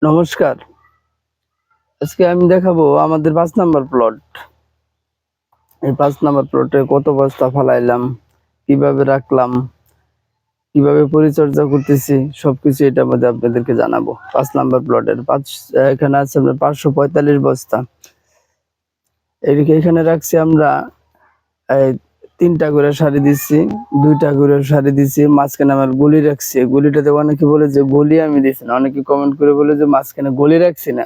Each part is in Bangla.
নমস্কার। আজকে আমি দেখাবো আমাদের ৫ নাম্বার প্লট। এই ৫ নাম্বার প্লটে কত বস্তা ফালাইলাম, কিভাবে রাখলাম, কিভাবে পরিচর্যা করতেছি, সবকিছু এটার মধ্যে আপনাদেরকে জানাবো। ৫ নাম্বার প্লটের এখানে আছে আপনার ৫৪৫ বস্তা। এখানে রাখছি আমরা ৩টা করে সারি দিচ্ছি, ২টা করে সারি দিচ্ছি, মাঝখানে আমার গলি রাখছি। গলিটাতে অনেকে বলে যে গলি আমি দিচ্ছি না, অনেকে কমেন্ট করে বলে যে মাঝখানে গলি রাখছি না।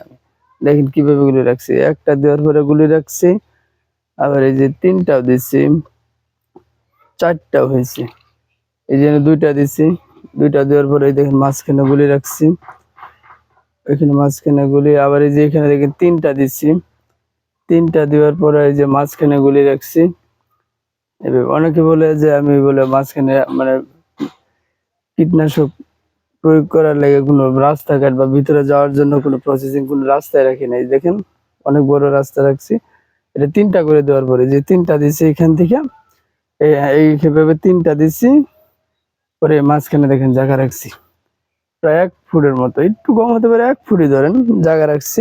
দেখেন কিভাবে গুলি রাখছি, একটা দেওয়ার পরে গুলি রাখছি, আবার এই যে ৩টাও দিচ্ছি, ৪টাও হয়েছে। এই জন্য ২টা দিচ্ছি, ২টা দেওয়ার পরে দেখেন মাঝখানে গুলি রাখছি, এখানে মাঝখানে গুলি, আবার এই যে এখানে দেখেন ৩টা দিচ্ছি, ৩টা দেওয়ার পরে এই যে মাঝখানে গুলি রাখছি। এবার অনেকে বলে যে আমি বলে মাঝখানে মানে কীটনাশক প্রয়োগ করার লাগে কোনো রাস্তাঘাট বা ভিতরে যাওয়ার জন্য কোনো প্রসেসিং কোনো রাস্তায় রাখি নাই। দেখেন অনেক বড় রাস্তা রাখছি। এটা ৩টা করে দেওয়ার পরে যে ৩টা দিচ্ছি এখান থেকে এইভাবে 3টা দিচ্ছি, পরে মাঝখানে দেখেন জায়গা রাখছি প্রায় ১ ফুটের মতো, একটু কম হতে পারে, ১ ফুটই ধরেন জায়গা রাখছি।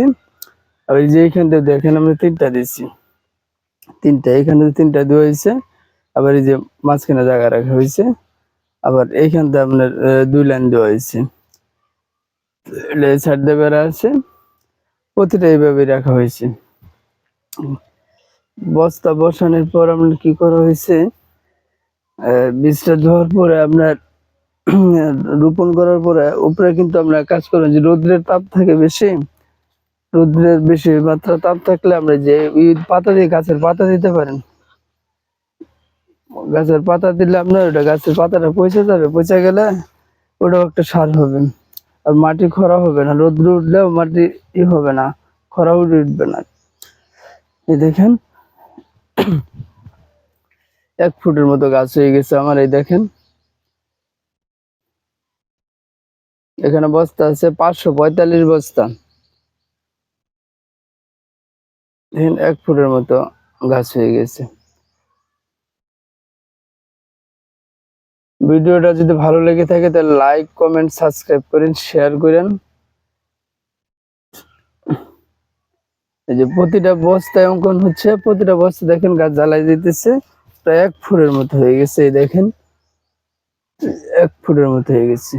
আর এই যে এইখান থেকে দেখেন আমি 3টা দিচ্ছি, 3টা এখানে 3টা দেওয়া হয়েছে, আবার এই যে মাঝখানে জায়গা রাখা হয়েছে, আবার এইখান থেকে আপনার 2 লাইন দেওয়া হয়েছে, সাইড দিয়ে বেড়া আছে, প্রতিটা এইভাবে রাখা হয়েছে। বস্তা বসানোর পর আপনার কি করা হয়েছে, বীজটা দেওয়ার পরে আপনার রোপণ করার পরে উপরে কিন্তু আমরা কাজ করি যে রোদ্রের তাপ থাকে বেশি, রোদ্রের বেশি মাত্রা তাপ থাকলে আমরা যে পাতা দিয়ে গাছের পাতা দিতে পারেন, গাছের পাতা দিলে আপনার ওটা গাছের পাতাটা পচে যাবে, পচে গেলে ওটাও একটা সার হবে। আর মাটি খরা হবে না, রোদ্র উঠলেও মাটি হবে না, খরা উঠবে না। এই দেখেন ১ ফুটের মতো গাছ হয়ে গেছে আমার। এই দেখেন এখানে বস্তা আছে ৫৪৫ বস্তা, দেখেন ১ ফুটের মতো গাছ হয়ে গেছে। ভিডিওটা যদি ভালো লেগে থাকে তাহলে লাইক, কমেন্ট, সাবস্ক্রাইব করেন, শেয়ার করেন। এই যে প্রতিটা বস্তায় অঙ্কন হচ্ছে, প্রতিটা বস্তা দেখেন গাছ জ্বালাই দিতেছে, প্রায় ১ ফুটের মতো হয়ে গেছে। এই দেখেন ১ ফুটের মতো হয়ে গেছে।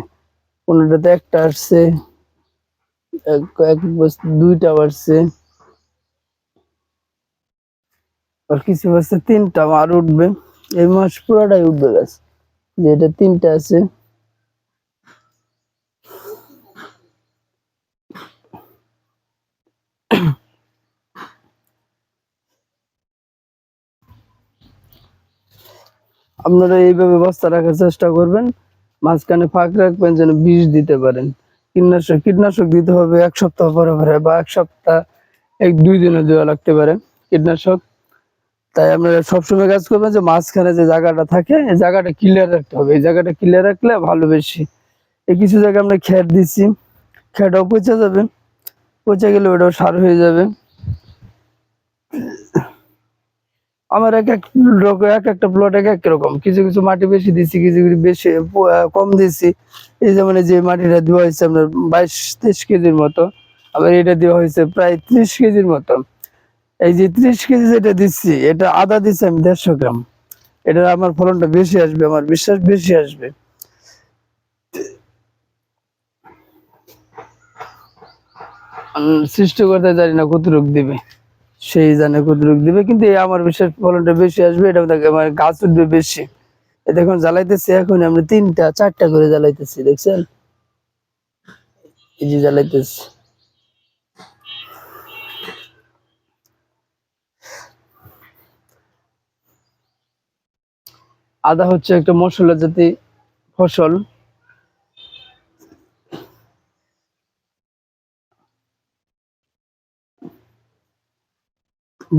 কোনটাতে একটা আসছে, এক বস্তা ২টা আসছে, আর কিছু বস্তা ৩টা আর উঠবে, এই মাস পুরোটাই উঠবে গাছ। যে এটা ৩টা আছে, আপনারা এইভাবে বস্তা রাখার চেষ্টা করবেন, মাঝখানে ফাঁক রাখবেন যেন বীজ দিতে পারেন। কীটনাশক দিতে হবে ১ সপ্তাহ পরে পরে, বা ১ সপ্তাহ ১-২ দিনে দেওয়া লাগতে পারে কীটনাশক। তাই আপনারা সবসময় কাজ করবেন যে মাঝখানে যে জায়গাটা থাকে এই জায়গাটা ক্লিয়ার রাখতে হবে, এই জায়গাটা ক্লিয়ার রাখলে ভালো বেশি। এই কিছু জায়গায় আমরা খ্যাট দিচ্ছি, খ্যাটও পচে যাবে, পচে গেলে ওটাও সার হয়ে যাবে। আমার এক একটা প্লট এক এক রকম, কিছু কিছু মাটি বেশি দিচ্ছি, কিছু কিছু বেশি কম দিচ্ছি। এই যেমন যে মাটিটা দেওয়া হয়েছে আপনার ২২-২৩ কেজির মতো, আবার এটা দেওয়া হয়েছে প্রায় ৩০ কেজির মতো। এই যে ৩০ কেজি যেটা দিচ্ছি, এটা আদা দিচ্ছি আমি ১৫০ গ্রাম, এটা আমার ফলনটা বেশি আসবে, আমার বিশ্বাস বেশি আসবে। সৃষ্টিকর্তা জানি না কতটুকু দিবে, সেই জানে কতটুকু দিবে, কিন্তু আমার বিশ্বাস ফলনটা বেশি আসবে, এটা আমার গাছ উঠবে বেশি। দেখুন জ্বালাইতেছি, এখন আমরা ৩টা-৪টা করে জ্বালাইতেছি, দেখছেন এই যে জ্বালাইতেছি। আদা হচ্ছে একটা মশলা জাতীয় ফসল।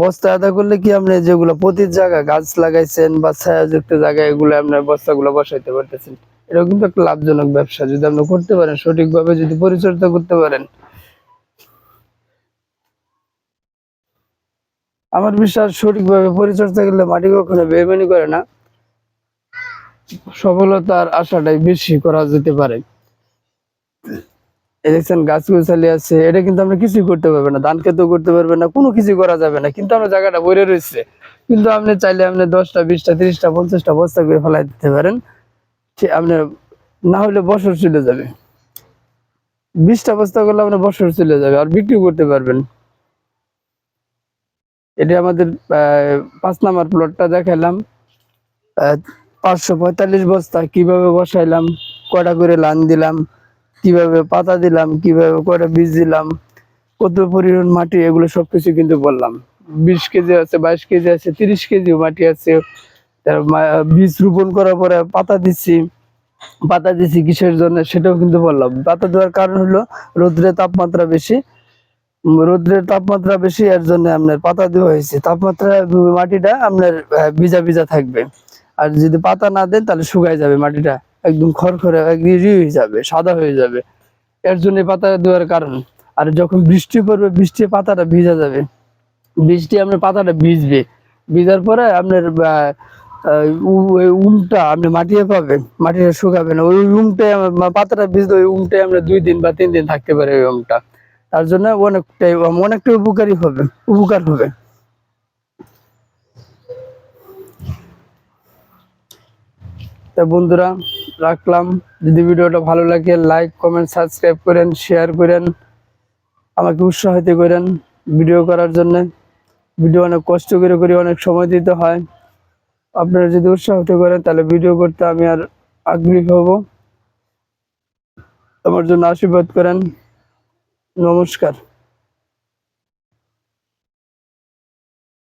বস্তা আদা করলে কি আপনি যেগুলো প্রতির জায়গা গাছ লাগাইছেন বা ছায়াযুক্ত জায়গায় এগুলো আপনার বস্তাগুলো বসাইতে পারতেছেন, এটাও কিন্তু একটা লাভজনক ব্যবসা যদি আপনি করতে পারেন, সঠিকভাবে যদি পরিচর্যা করতে পারেন। আমার বিশ্বাস সঠিকভাবে পরিচর্যা করলে মাটি কখনো বেইমানি করে না, সফলতার আশাটাই বেশি করা যেতে পারে। এই দেখছেন গাছ গোছালি আছে, এটা কিন্তু আমরা কিছুই করতে পারবেন না, ধান খেতেও করতে পারবেন না, কোনো কিছু করা যাবে না, কিন্তু আমরা জায়গাটা ভরে রয়েছে। কিন্তু আপনি চাইলে আপনি 10টা 20টা 30টা 50টা বস্তা করে ফেলাই দিতে পারেন, আপনার না হলে বছর চলে যাবে। 20টা বস্তা করলে আপনার বছর চলে যাবে, আর বিক্রি করতে পারবেন। এটা আমাদের 5 নাম্বার প্লটটা দেখালাম। 545 বস্তা কিভাবে বসাইলাম, কয়টা করে লাইন দিলাম, কিভাবে পাতা দিলাম, কিভাবে কয়টা বীজ দিলাম, কত পরিমাণ মাটি, এগুলো সবকিছু কিন্তু বললাম। 20 কেজি আছে, 22 কেজি আছে, 30 কেজি মাটি আছে। বীজ রোপণ করার পরে পাতা দিচ্ছি কিসের জন্য সেটাও কিন্তু বললাম। পাতা দেওয়ার কারণ হলো রোদ্রের তাপমাত্রা বেশি, এর জন্য আপনার পাতা দেওয়া হয়েছে। তাপমাত্রা মাটিটা আপনার ভিজা ভিজা থাকবে, আর যদি পাতা না দেন তাহলে শুকায় যাবে মাটিটা, একদম খড়খড়ে হয়ে যাবে, সাদা হয়ে যাবে। এর জন্য পাতা দেওয়ার কারণ। আর যখন বৃষ্টি পড়বে, বৃষ্টি পাতাটা ভিজা যাবে, বৃষ্টি আপনার পাতাটা ভিজবে, ভিজার পরে আপনার ওই উমটা আপনি মাটিতে পাবেন, মাটিটা শুকাবে না, ওই উমটাই পাতাটা ভিজলে ওই উমটাই আমরা 2 দিন বা 3 দিন থাকতে পারে ওই উমটা। তার জন্য অনেকটা উপকার হবে। তা বন্ধুরা, রাখলাম। যদি ভিডিওটা ভালো লাগে লাইক কমেন্ট সাবস্ক্রাইব করেন, শেয়ার করেন, আমাকে উৎসাহিত করেন ভিডিও করার জন্য। ভিডিও অনেক কষ্ট করে করি, অনেক সময় দিতে হয়। আপনারা যদি উৎসাহিত করেন তাহলে ভিডিও করতে আমি আর আগ্রহী হব। আমার জন্য আশীর্বাদ করেন। নমস্কার।